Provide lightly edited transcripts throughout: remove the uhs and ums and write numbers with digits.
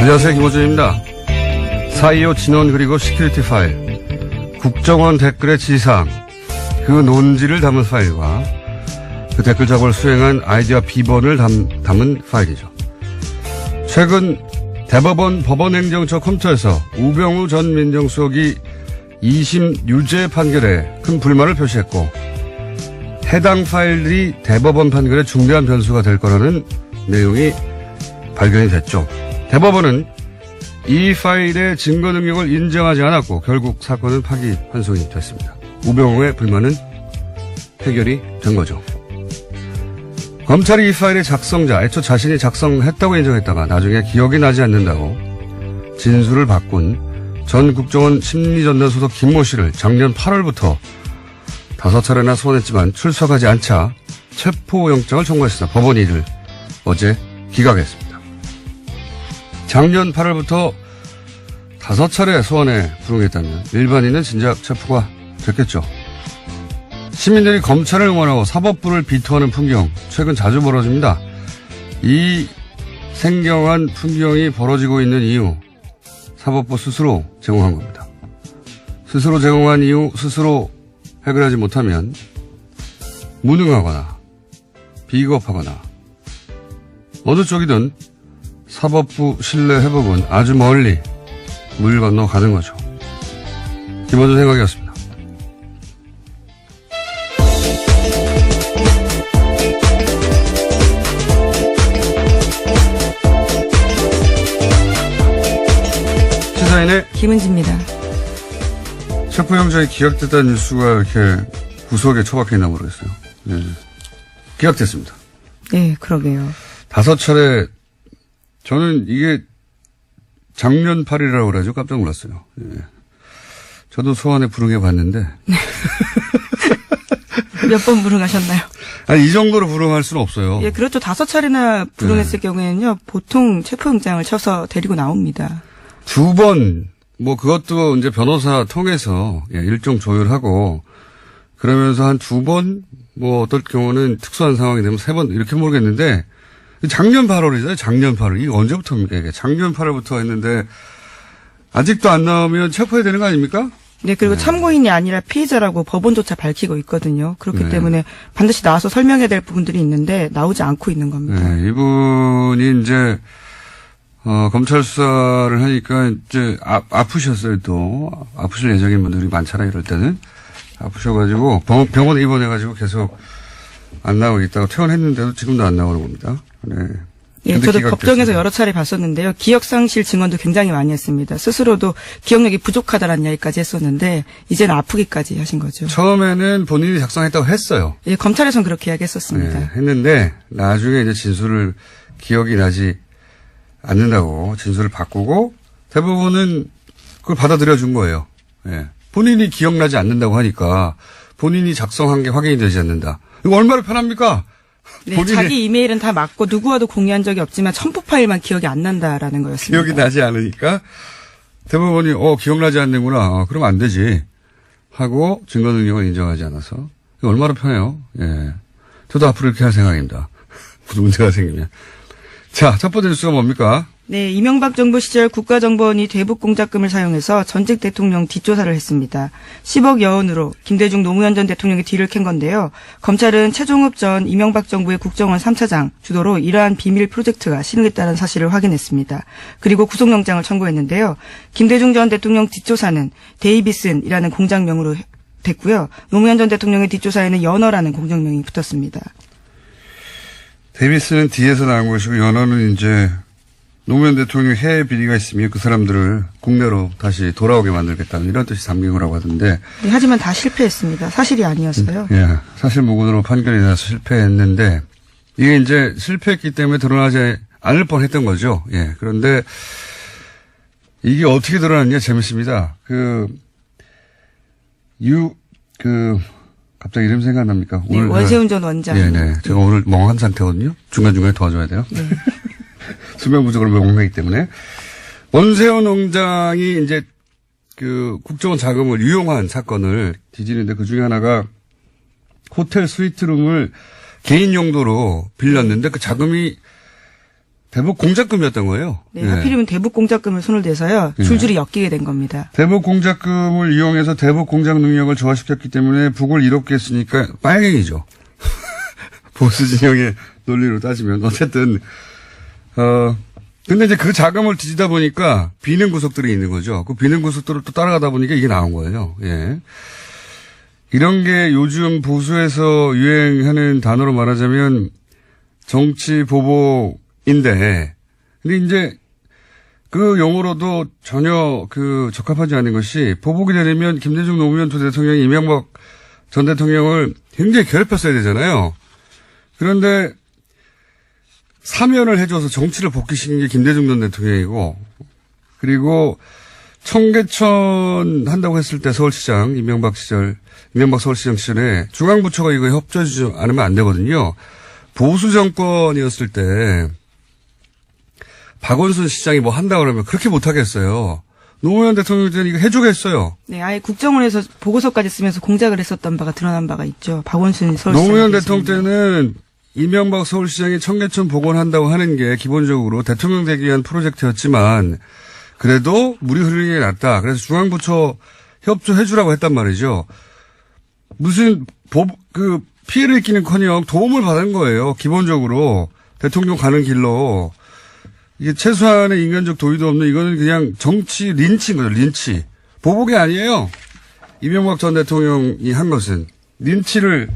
안녕하세요, 김호준입니다. 4.25 진원 그리고 시큐리티 파일, 국정원 댓글의 지상, 그 논지를 담은 파일과 그 댓글 작업을 수행한 아이디어 비번을 담은 파일이죠. 최근 대법원 법원행정처 컴퓨터에서 우병우 전 민정수석이 2심 유죄 판결에 큰 불만을 표시했고, 해당 파일이 대법원 판결에 중대한 변수가 될 거라는 내용이 발견이 됐죠. 대법원은 이 파일의 증거 능력을 인정하지 않았고 결국 사건은 파기환송이 됐습니다. 우병우의 불만은 해결이 된 거죠. 검찰이 이 파일의 작성자, 애초 자신이 작성했다고 인정했다가 나중에 기억이 나지 않는다고 진술을 바꾼 전 국정원 심리전단 소속 김모 씨를 작년 8월부터 5차례나 소환했지만 출석하지 않자 체포영장을 청구했으나 법원이 이를 어제 기각했습니다. 작년 8월부터 5차례 소환에 불응했다면 일반인은 진작 체포가 됐겠죠. 시민들이 검찰을 응원하고 사법부를 비토하는 풍경 최근 자주 벌어집니다. 이 생경한 풍경이 벌어지고 있는 이유, 사법부 스스로 제공한 겁니다. 스스로 제공한 이유 스스로 해결하지 못하면 무능하거나 비겁하거나 어느 쪽이든 사법부 신뢰 회복은 아주 멀리 물 건너 가는 거죠. 김원준 생각이었습니다. 시사인의 김은지입니다. 체포영장이 기각됐다는 뉴스가 이렇게 구석에 처박혀 있나 모르겠어요. 네. 기각됐습니다. 네, 그러게요. 5차례, 저는 이게 작년 8일이라고 그러죠. 깜짝 놀랐어요. 예. 저도 소환에 불응해 봤는데. 몇 번 불응하셨나요? 아니, 이 정도로 불응할 수는 없어요. 예, 그렇죠. 5차례나 불응했을 경우에는요, 보통 체포영장을 쳐서 데리고 나옵니다. 2번, 뭐 그것도 이제 변호사 통해서 일정 조율하고 그러면서 한 2번, 뭐 어떨 경우는 특수한 상황이 되면 3번 이렇게 모르겠는데 작년 8월이잖아요. 작년 8월. 이게 언제부터입니까? 이게 작년 8월부터 했는데 아직도 안 나오면 체포해야 되는 거 아닙니까? 네, 그리고 참고인이 아니라 피의자라고 법원조차 밝히고 있거든요. 그렇기 때문에 반드시 나와서 설명해야 될 부분들이 있는데 나오지 않고 있는 겁니다. 네, 이분이 이제 검찰 수사를 하니까 이제 아프셨어요. 또 아프실 예정인 분들이 많잖아요. 이럴 때는 아프셔가지고 병원에 입원해가지고 계속 안 나오고 있다가 퇴원했는데도 지금도 안 나오는 겁니다. 네. 예, 저도 법정에서 여러 차례 봤었는데요. 기억상실 증언도 굉장히 많이 했습니다. 스스로도 기억력이 부족하다는 이야기까지 했었는데 이제는 아프기까지 하신 거죠. 처음에는 본인이 작성했다고 했어요. 예, 검찰에서는 그렇게 이야기했었습니다. 네, 했는데 나중에 이제 진술을 기억이 나지 않는다고 진술을 바꾸고 대부분은 그걸 받아들여 준 거예요. 예. 본인이 기억나지 않는다고 하니까 본인이 작성한 게 확인이 되지 않는다. 이거 얼마나 편합니까? 네, 자기 이메일은 다 맞고 누구와도 공유한 적이 없지만 첨부 파일만 기억이 안 난다라는 거였습니다. 기억이 나지 않으니까 대부분이 기억나지 않는구나. 그러면 안 되지 하고 증거 능력을 인정하지 않아서 이거 얼마나 편해요. 예, 저도 앞으로 이렇게 할 생각입니다. 무슨 문제가 생기면. 자, 첫 번째 뉴스가 뭡니까? 네, 이명박 정부 시절 국가정보원이 대북 공작금을 사용해서 전직 대통령 뒷조사를 했습니다. 10억 여원으로 김대중 노무현 전 대통령의 뒤를 캔 건데요. 검찰은 최종업 전 이명박 정부의 국정원 3차장 주도로 이러한 비밀 프로젝트가 실행됐다는 사실을 확인했습니다. 그리고 구속영장을 청구했는데요. 김대중 전 대통령 뒷조사는 데이비슨이라는 공장명으로 됐고요. 노무현 전 대통령의 뒷조사에는 연어라는 공장명이 붙었습니다. 데이비슨은 뒤에서 나온 것이고 연어는 이제 노무현 대통령 해외 비리가 있으면 그 사람들을 국내로 다시 돌아오게 만들겠다는 이런 뜻이 담긴 거라고 하던데. 네, 하지만 다 실패했습니다. 사실이 아니었어요. 예, 사실무근으로 판결이 나서 실패했는데 이게 이제 실패했기 때문에 드러나지 않을 뻔했던 거죠. 예, 그런데 이게 어떻게 드러났냐 재밌습니다. 갑자기 이름 생각납니까? 네, 오늘 원세훈 전 원장. 네. 제가 오늘 멍한 상태거든요. 중간중간에 도와줘야 돼요. 네. 수면 부족으로 멍하기 때문에. 원세훈 원장이 이제 국정원 자금을 유용한 사건을 뒤지는데 그 중에 하나가 호텔 스위트룸을 개인 용도로 빌렸는데 그 자금이 대북 공작금이었던 거예요. 네, 하필이면 대북 공작금을 손을 대서요. 줄줄이 엮이게 된 겁니다. 대북 공작금을 이용해서 대북 공작 능력을 조화시켰기 때문에 북을 이롭게 했으니까 빨갱이죠. 보수 진영의 논리로 따지면 어쨌든 근데 이제 그 자금을 뒤지다 보니까 비는 구석들이 있는 거죠. 그 비는 구석들을 또 따라가다 보니까 이게 나온 거예요. 예. 이런 게 요즘 보수에서 유행하는 단어로 말하자면 정치 보복인데, 근데 이제 그 용어로도 전혀 적합하지 않은 것이 보복이 되려면 김대중 노무현 두 대통령이 이명박 전 대통령을 굉장히 괴롭혔어야 되잖아요. 그런데 사면을 해줘서 정치를 복귀시킨 게 김대중 전 대통령이고, 그리고 청계천 한다고 했을 때 서울시장, 이명박 서울시장 시절에 중앙부처가 이거 협조해주지 않으면 안 되거든요. 보수 정권이었을 때 박원순 시장이 뭐 한다고 그러면 그렇게 못하겠어요. 노무현 대통령 때는 이거 해주겠어요. 네, 아예 국정원에서 보고서까지 쓰면서 공작을 했었던 바가 드러난 바가 있죠. 박원순 서울시장. 노무현 대통령 때는 이명박 서울시장이 청계천 복원한다고 하는 게 기본적으로 대통령 되기 위한 프로젝트였지만 그래도 물이 흐르는 게 낫다. 그래서 중앙부처 협조해주라고 했단 말이죠. 무슨 피해를 입기는커녕 도움을 받은 거예요. 기본적으로 대통령 가는 길로. 이게 최소한의 인간적 도의도 없는 이거는 그냥 정치 린치인 거죠. 린치. 보복이 아니에요. 이명박 전 대통령이 한 것은 린치를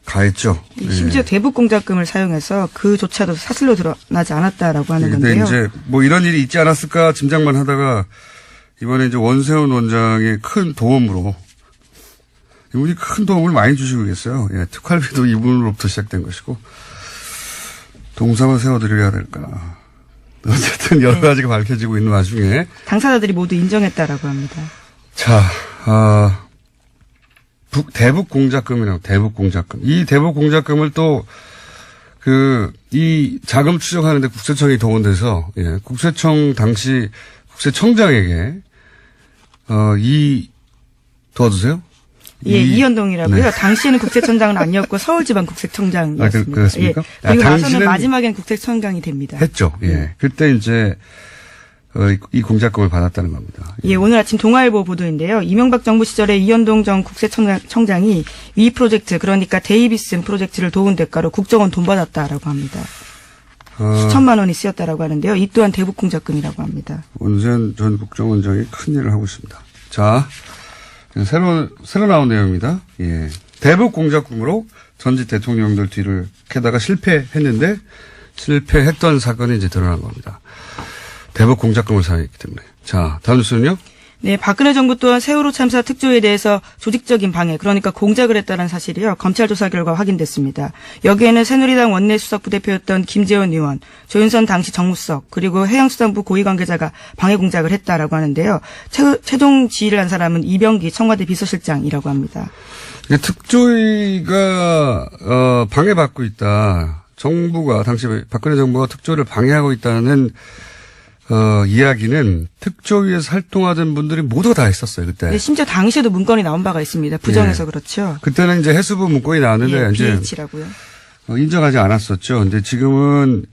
가했죠. 심지어 대북 공작금을 사용해서 그조차도 사실로 드러나지 않았다라고 하는 근데 건데요. 이제 뭐 이런 일이 있지 않았을까 짐작만 하다가 이번에 이제 원세훈 원장의 큰 도움으로 이분이 큰 도움을 많이 주시고 계세요. 예, 특활비도 이분으로부터 시작된 것이고 동상을 세워드려야 될까. 어쨌든 여러 가지가 밝혀지고 있는 와중에 당사자들이 모두 인정했다라고 합니다. 자, 대북 공작금이라고 대북 공작금. 이 대북 공작금을 또 이 자금 추적하는데 국세청이 동원돼서 예, 국세청 당시 국세청장에게 도와주세요. 예, 이현동이라고요. 네. 당시에는 국세청장은 아니었고 서울지방국세청장이었습니다. 그렇습니까? 예. 그리고 나서는 마지막엔 국세청장이 됩니다. 했죠. 예. 그때 이제 이 공작금을 받았다는 겁니다. 예, 오늘 아침 동아일보 보도인데요. 이명박 정부 시절에 이현동 전 국세청장이 위 프로젝트, 그러니까 데이비슨 프로젝트를 도운 대가로 국정원 돈 받았다라고 합니다. 수천만 원이 쓰였다라고 하는데요. 이 또한 대북 공작금이라고 합니다. 원세훈 전 국정원장이 큰 일을 하고 있습니다. 자, 새로 나온 내용입니다. 예. 대북 공작금으로 전직 대통령들 뒤를 캐다가 실패했는데 실패했던 사건이 이제 드러난 겁니다. 대북 공작금을 사용했기 때문에. 자, 다음 뉴스는요? 네, 박근혜 정부 또한 세월호 참사 특조위에 대해서 조직적인 방해, 그러니까 공작을 했다는 사실이요. 검찰 조사 결과 확인됐습니다. 여기에는 새누리당 원내수석 부대표였던 김재원 의원, 조윤선 당시 정무수석, 그리고 해양수산부 고위 관계자가 방해 공작을 했다라고 하는데요. 최종 지휘를 한 사람은 이병기 청와대 비서실장이라고 합니다. 특조위가 방해받고 있다. 정부가 당시 박근혜 정부가 특조위를 방해하고 있다는 이야기는 특조위에서 활동하던 분들이 모두가 다 했었어요, 그때. 네, 심지어 당시에도 문건이 나온 바가 있습니다. 부정해서 예. 그렇죠. 그때는 이제 해수부 문건이 나왔는데, 예, BH라고요. 인정하지 않았었죠. 근데 지금은,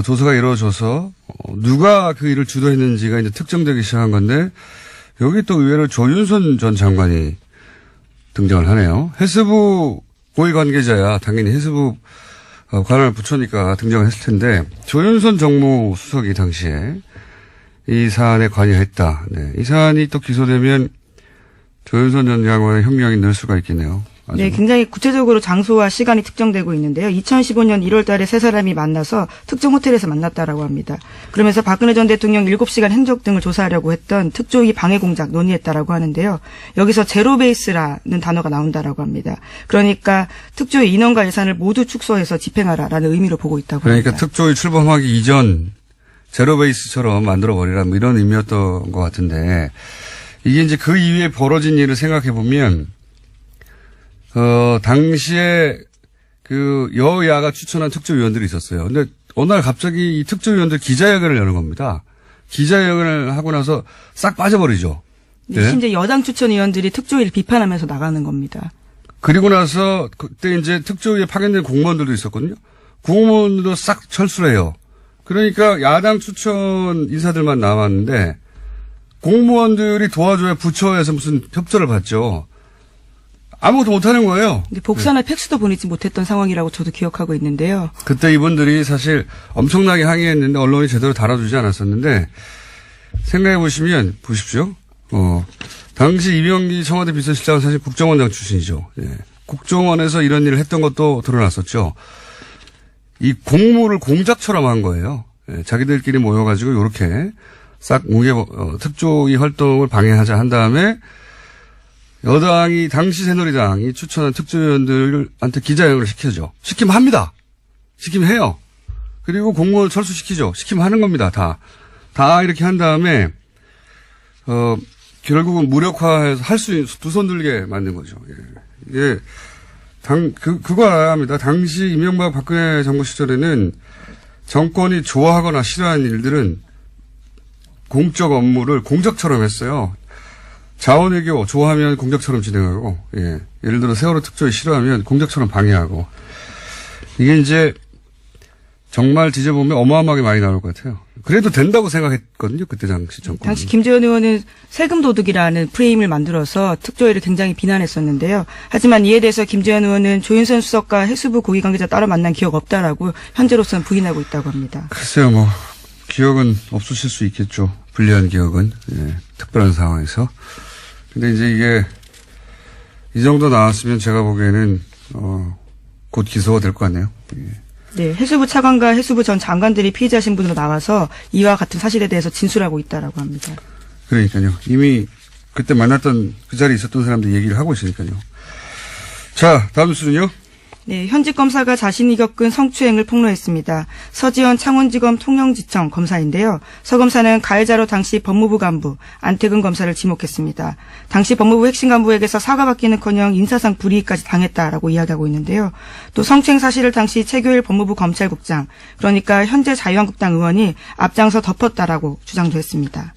조사가 이루어져서, 누가 그 일을 주도했는지가 이제 특정되기 시작한 건데, 여기 또 의외로 조윤선 전 장관이 등장을 하네요. 해수부 고위 관계자야, 당연히 해수부 관을 붙여니까 등장을 했을 텐데 조윤선 정무수석이 당시에 이 사안에 관여했다. 네, 이 사안이 또 기소되면 조윤선 전 장관의 형량이 늘 수가 있겠네요. 아주. 네, 굉장히 구체적으로 장소와 시간이 특정되고 있는데요. 2015년 1월 달에 세 사람이 만나서 특정 호텔에서 만났다라고 합니다. 그러면서 박근혜 전 대통령 7시간 행적 등을 조사하려고 했던 특조위 방해 공작 논의했다라고 하는데요. 여기서 제로베이스라는 단어가 나온다라고 합니다. 그러니까 특조위 인원과 예산을 모두 축소해서 집행하라라는 의미로 보고 있다고 그러니까 합니다. 특조위 출범하기 이전 제로베이스처럼 만들어버리라 뭐 이런 의미였던 것 같은데 이게 이제 그 이후에 벌어진 일을 생각해 보면 당시에 그 여야가 추천한 특조위원들이 있었어요. 근데 어느 날 갑자기 이 특조위원들 기자회견을 여는 겁니다. 기자회견을 하고 나서 싹 빠져버리죠. 네. 심지어 여당 추천 의원들이 특조위를 비판하면서 나가는 겁니다. 그리고 나서 그때 이제 특조위에 파견된 공무원들도 있었거든요. 국무원도 싹 철수를 해요. 그러니까 야당 추천 인사들만 남았는데 공무원들이 도와줘야 부처에서 무슨 협조를 받죠. 아무것도 못하는 거예요. 근데 복사나 팩스도 보내지 못했던 상황이라고 저도 기억하고 있는데요. 그때 이분들이 사실 엄청나게 항의했는데 언론이 제대로 다뤄주지 않았었는데 생각해 보시면 보십시오. 당시 이명기 청와대 비서실장은 사실 국정원장 출신이죠. 예. 국정원에서 이런 일을 했던 것도 드러났었죠. 이 공무를 공작처럼 한 거예요. 예. 자기들끼리 모여가지고 이렇게 싹 특조위 활동을 방해하자 한 다음에 여당이 당시 새누리당이 추천한 특조위원들한테 기자회견을 시켜줘. 시키면 합니다. 시키면 해요. 그리고 공무원을 철수시키죠. 시키면 하는 겁니다. 다 이렇게 한 다음에 결국은 무력화해서 할 수 있는 두 손 들게 만든 거죠. 예. 이게 그거 알아야 합니다. 당시 이명박 박근혜 정부 시절에는 정권이 좋아하거나 싫어하는 일들은 공적 업무를 공작처럼 했어요. 자원외교 좋아하면 공작처럼 진행하고, 예. 예를 들어 세월호 특조위 싫어하면 공작처럼 방해하고. 이게 이제 정말 뒤져보면 어마어마하게 많이 나올 것 같아요. 그래도 된다고 생각했거든요. 그때 당시 정권. 당시 김재원 의원은 세금 도둑이라는 프레임을 만들어서 특조위를 굉장히 비난했었는데요. 하지만 이에 대해서 김재원 의원은 조윤선 수석과 해수부 고위 관계자 따로 만난 기억 없다라고 현재로서는 부인하고 있다고 합니다. 글쎄요, 기억은 없으실 수 있겠죠. 불리한 기억은. 예, 특별한 상황에서. 근데 이제 이게 이 정도 나왔으면 제가 보기에는 곧 기소가 될 것 같네요. 예. 네, 해수부 차관과 해수부 전 장관들이 피의자 신분으로 나와서 이와 같은 사실에 대해서 진술하고 있다라고 합니다. 그러니까요. 이미 그때 만났던 그 자리에 있었던 사람들이 얘기를 하고 있으니까요. 자, 다음 뉴스는요. 네, 현직 검사가 자신이 겪은 성추행을 폭로했습니다. 서지현 창원지검 통영지청 검사인데요. 서 검사는 가해자로 당시 법무부 간부 안태근 검사를 지목했습니다. 당시 법무부 핵심 간부에게서 사과받기는커녕 인사상 불이익까지 당했다라고 이야기하고 있는데요. 또 성추행 사실을 당시 최교일 법무부 검찰국장, 그러니까 현재 자유한국당 의원이 앞장서 덮었다라고 주장도 했습니다.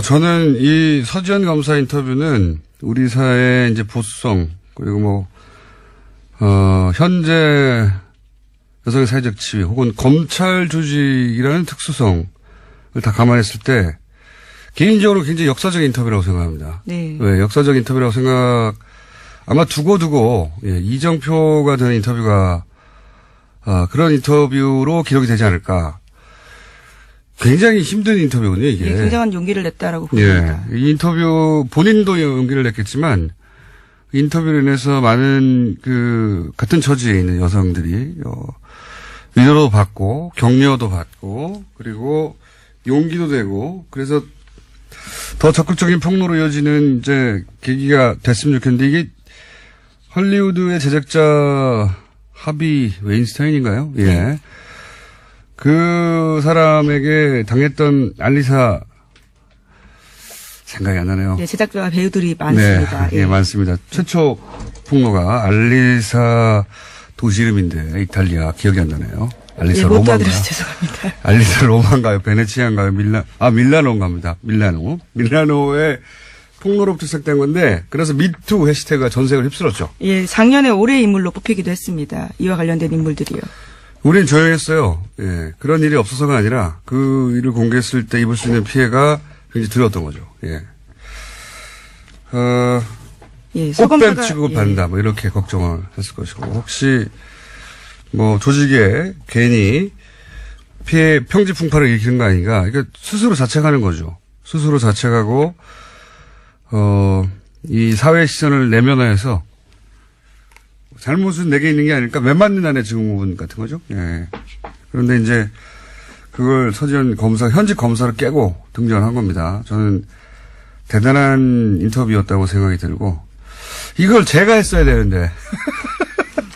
저는 이 서지현 검사 인터뷰는 우리 사회의 이제 보수성 그리고 현재 여성의 사회적 지위 혹은 검찰 조직이라는 특수성을 다 감안했을 때 개인적으로 굉장히 역사적 인터뷰라고 생각합니다. 네. 왜 역사적 인터뷰라고 아마 두고두고 이정표가 되는 인터뷰가 그런 인터뷰로 기록이 되지 않을까. 굉장히 힘든 인터뷰군요, 이게. 네, 굉장한 용기를 냈다라고 봅니다. 예. 이 인터뷰 본인도 용기를 냈겠지만 인터뷰로 인해서 많은 같은 처지에 있는 여성들이 위로도 받고 격려도 받고 그리고 용기도 되고 그래서 더 적극적인 폭로로 이어지는 이제 계기가 됐으면 좋겠는데 이게 헐리우드의 제작자 하비 웨인스타인인가요? 예. 네. 그 사람에게 당했던 알리사 생각이 안 나네요. 네, 제작자와 배우들이 많습니다. 네, 예, 많습니다. 최초 폭로가 알리사 도시 이름인데 이탈리아 기억이 안 나네요. 알리사 못 로마인가요? 알아들어서 죄송합니다. 알리사 로마인가요? 베네치아인가요? 밀라노인가 합니다. 밀라노의 폭로로부터 시작된 건데 그래서 미투 해시태그가 전 세계를 휩쓸었죠. 예, 작년에 올해의 인물로 뽑히기도 했습니다. 이와 관련된 인물들이요. 우린 조용했어요. 예, 그런 일이 없어서가 아니라 그 일을 공개했을 때 입을 수 있는 피해가 굉장히 두려웠던 거죠. 예. 예, 꽃뱀 취급을 받는다. 이렇게 걱정을 했을 것이고 혹시 조직에 괜히 피해 평지 풍파를 일으키는 거 아닌가. 그러니까 스스로 자책하는 거죠. 스스로 자책하고 이 사회 시선을 내면화해서 잘못은 내게 있는 게 아닐까. 매 맞는 안에 증후군 같은 거죠. 예. 그런데 이제 그걸 서지현 검사, 현직 검사를 깨고 등장한 겁니다. 저는 대단한 인터뷰였다고 생각이 들고 이걸 제가 했어야 되는데.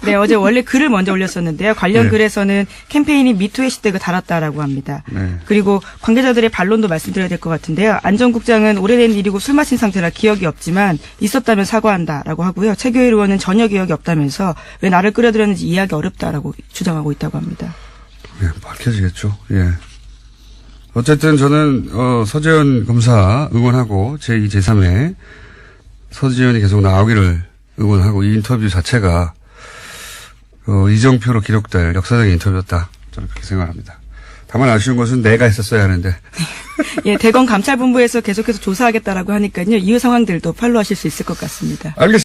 네, 어제 원래 글을 먼저 올렸었는데요. 관련 글에서는 캠페인이 미투 해시태그 달았다라고 합니다. 네. 그리고 관계자들의 반론도 말씀드려야 될 것 같은데요. 안 전 국장은 오래된 일이고 술 마신 상태라 기억이 없지만 있었다면 사과한다라고 하고요. 최교일 의원은 전혀 기억이 없다면서 왜 나를 끌어들였는지 이해하기 어렵다라고 주장하고 있다고 합니다. 예, 밝혀지겠죠. 예. 어쨌든 저는 서지현 검사 응원하고 제2, 제3회 서지현이 계속 나오기를 응원하고 이 인터뷰 자체가 이정표로 기록될 역사적인 인터뷰였다. 저는 그렇게 생각합니다. 다만 아쉬운 것은 내가 했었어야 하는데. 예, 대검 감찰본부에서 계속해서 조사하겠다라고 하니까요. 이후 상황들도 팔로우하실 수 있을 것 같습니다. 알겠습니다.